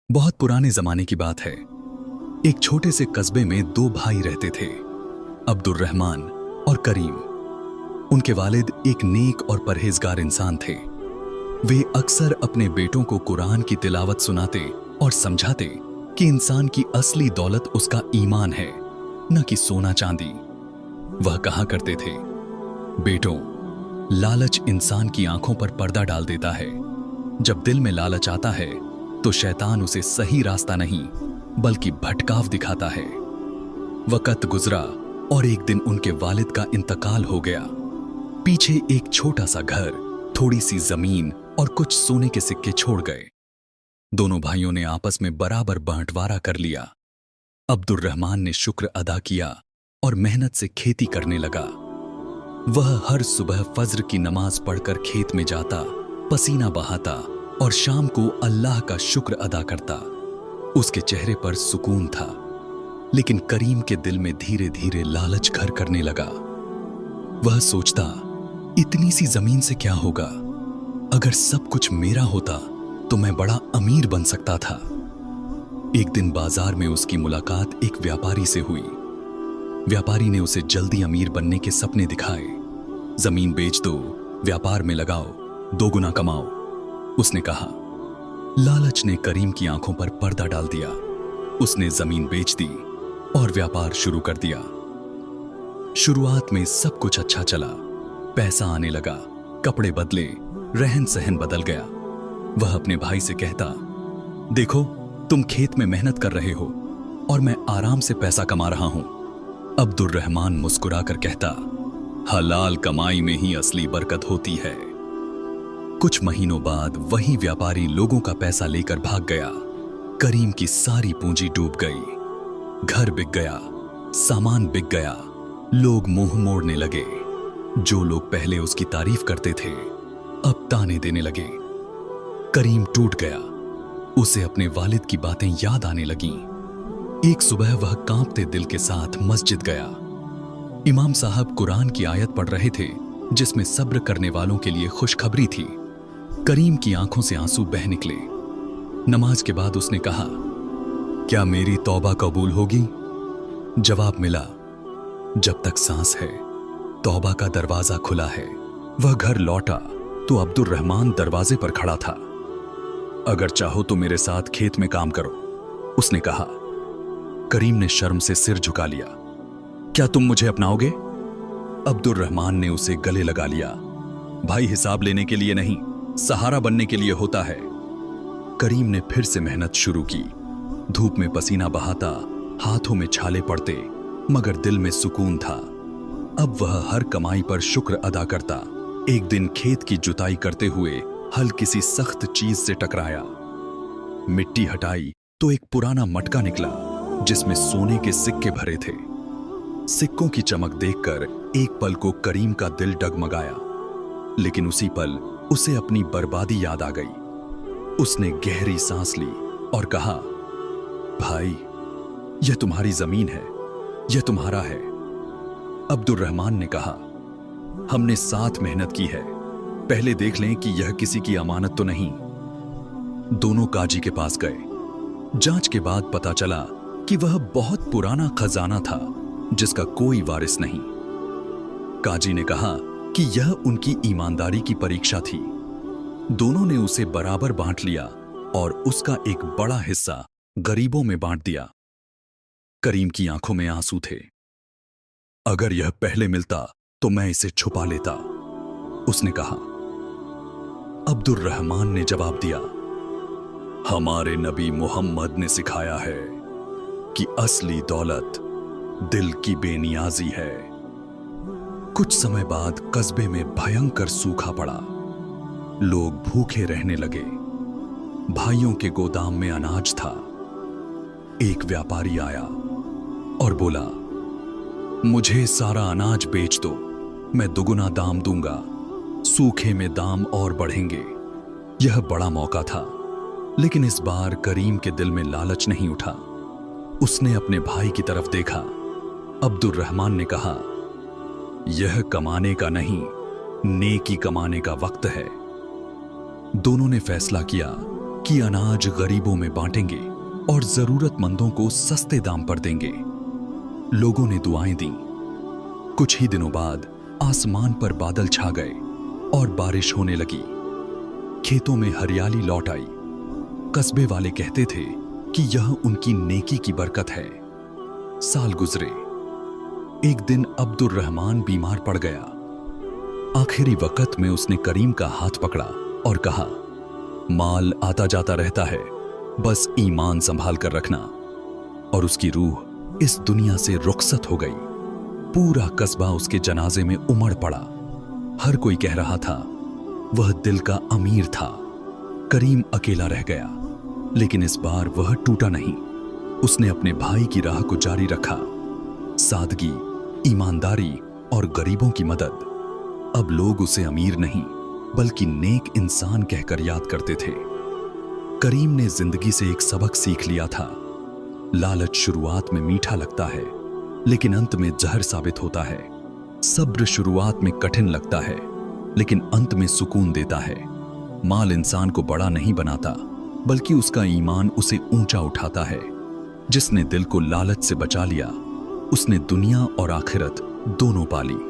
बहुत पुराने जमाने की बात है। एक छोटे से कस्बे में दो भाई रहते थे, अब्दुर्रहमान और करीम। उनके वालिद एक नेक और परहेजगार इंसान थे। वे अक्सर अपने बेटों को कुरान की तिलावत सुनाते और समझाते कि इंसान की असली दौलत उसका ईमान है, न कि सोना चांदी। वह कहा करते थे, बेटों, लालच इंसान की आंखों पर पर्दा डाल देता है। जब दिल में लालच आता है तो शैतान उसे सही रास्ता नहीं बल्कि भटकाव दिखाता है। वक्त गुजरा और एक दिन उनके वालिद का इंतकाल हो गया। पीछे एक छोटा सा घर, थोड़ी सी जमीन और कुछ सोने के सिक्के छोड़ गए। दोनों भाइयों ने आपस में बराबर बंटवारा कर लिया। अब्दुर्रहमान ने शुक्र अदा किया और मेहनत से खेती करने लगा। वह हर सुबह फज्र की नमाज पढ़कर खेत में जाता, पसीना बहाता और शाम को अल्लाह का शुक्र अदा करता। उसके चेहरे पर सुकून था, लेकिन करीम के दिल में धीरे धीरे लालच घर करने लगा। वह सोचता, इतनी सी जमीन से क्या होगा? अगर सब कुछ मेरा होता तो मैं बड़ा अमीर बन सकता था। एक दिन बाजार में उसकी मुलाकात एक व्यापारी से हुई। व्यापारी ने उसे जल्दी अमीर बनने के सपने दिखाए। जमीन बेच दो, व्यापार में लगाओ, दोगुना कमाओ, उसने कहा। लालच ने करीम की आंखों पर पर्दा डाल दिया। उसने जमीन बेच दी और व्यापार शुरू कर दिया। शुरुआत में सब कुछ अच्छा चला, पैसा आने लगा, कपड़े बदले, रहन सहन बदल गया। वह अपने भाई से कहता, देखो, तुम खेत में मेहनत कर रहे हो और मैं आराम से पैसा कमा रहा हूं। अब्दुर्रहमान मुस्कुराकर कहता, हलाल कमाई में ही असली बरकत होती है। कुछ महीनों बाद वही व्यापारी लोगों का पैसा लेकर भाग गया। करीम की सारी पूंजी डूब गई। घर बिक गया, सामान बिक गया, लोग मुंह मोड़ने लगे। जो लोग पहले उसकी तारीफ करते थे अब ताने देने लगे। करीम टूट गया। उसे अपने वालिद की बातें याद आने लगीं। एक सुबह वह कांपते दिल के साथ मस्जिद गया। इमाम साहब कुरान की आयत पढ़ रहे थे जिसमें सब्र करने वालों के लिए खुशखबरी थी। करीम की आंखों से आंसू बह निकले। नमाज के बाद उसने कहा, क्या मेरी तौबा कबूल होगी? जवाब मिला, जब तक सांस है तौबा का दरवाजा खुला है। वह घर लौटा तो अब्दुर्रहमान दरवाजे पर खड़ा था। अगर चाहो तो मेरे साथ खेत में काम करो, उसने कहा। करीम ने शर्म से सिर झुका लिया। क्या तुम मुझे अपनाओगे? अब्दुर्रहमान ने उसे गले लगा लिया। भाई हिसाब लेने के लिए नहीं, सहारा बनने के लिए होता है। करीम ने फिर से मेहनत शुरू की। धूप में पसीना बहाता, हाथों में छाले पड़ते, मगर दिल में सुकून था। अब वह हर कमाई पर शुक्र अदा करता। एक दिन खेत की जुताई करते हुए हल किसी सख्त चीज से टकराया। मिट्टी हटाई तो एक पुराना मटका निकला जिसमें सोने के सिक्के भरे थे। सिक्कों की चमक देखकर एक पल को करीम का दिल डगमगाया, लेकिन उसी पल उसे अपनी बर्बादी याद आ गई। उसने गहरी सांस ली और कहा, भाई, यह तुम्हारी जमीन है, यह तुम्हारा है। अब्दुर्रहमान ने कहा, हमने साथ मेहनत की है, पहले देख लें कि यह किसी की अमानत तो नहीं। दोनों काजी के पास गए। जांच के बाद पता चला कि वह बहुत पुराना खजाना था जिसका कोई वारिस नहीं। काजी ने कहा कि यह उनकी ईमानदारी की परीक्षा थी। दोनों ने उसे बराबर बांट लिया और उसका एक बड़ा हिस्सा गरीबों में बांट दिया। करीम की आंखों में आंसू थे। अगर यह पहले मिलता तो मैं इसे छुपा लेता, उसने कहा। अब्दुर्रहमान ने जवाब दिया, हमारे नबी मोहम्मद ने सिखाया है कि असली दौलत दिल की बेनियाजी है। कुछ समय बाद कस्बे में भयंकर सूखा पड़ा। लोग भूखे रहने लगे। भाइयों के गोदाम में अनाज था। एक व्यापारी आया और बोला, मुझे सारा अनाज बेच दो, मैं दुगुना दाम दूंगा। सूखे में दाम और बढ़ेंगे। यह बड़ा मौका था, लेकिन इस बार करीम के दिल में लालच नहीं उठा। उसने अपने भाई की तरफ देखा। अब्दुर्रहमान ने कहा, यह कमाने का नहीं, नेकी कमाने का वक्त है। दोनों ने फैसला किया कि अनाज गरीबों में बांटेंगे और जरूरतमंदों को सस्ते दाम पर देंगे। लोगों ने दुआएं दी। कुछ ही दिनों बाद आसमान पर बादल छा गए और बारिश होने लगी। खेतों में हरियाली लौट आई। कस्बे वाले कहते थे कि यह उनकी नेकी की बरकत है। साल गुजरे। एक दिन अब्दुर रहमान बीमार पड़ गया। आखिरी वक्त में उसने करीम का हाथ पकड़ा और कहा, माल आता जाता रहता है, बस ईमान संभाल कर रखना। और उसकी रूह इस दुनिया से रुखसत हो गई। पूरा कस्बा उसके जनाजे में उमड़ पड़ा। हर कोई कह रहा था वह दिल का अमीर था। करीम अकेला रह गया, लेकिन इस बार वह टूटा नहीं। उसने अपने भाई की राह को जारी रखा। सादगी, ईमानदारी और गरीबों की मदद। अब लोग उसे अमीर नहीं बल्कि नेक इंसान कहकर याद करते थे। करीम ने जिंदगी से एक सबक सीख लिया था। लालच शुरुआत में मीठा लगता है, लेकिन अंत में जहर साबित होता है। सब्र शुरुआत में कठिन लगता है, लेकिन अंत में सुकून देता है। माल इंसान को बड़ा नहीं बनाता, बल्कि उसका ईमान उसे ऊंचा उठाता है। जिसने दिल को लालच से बचा लिया, उसने दुनिया और आखिरत दोनों पाली।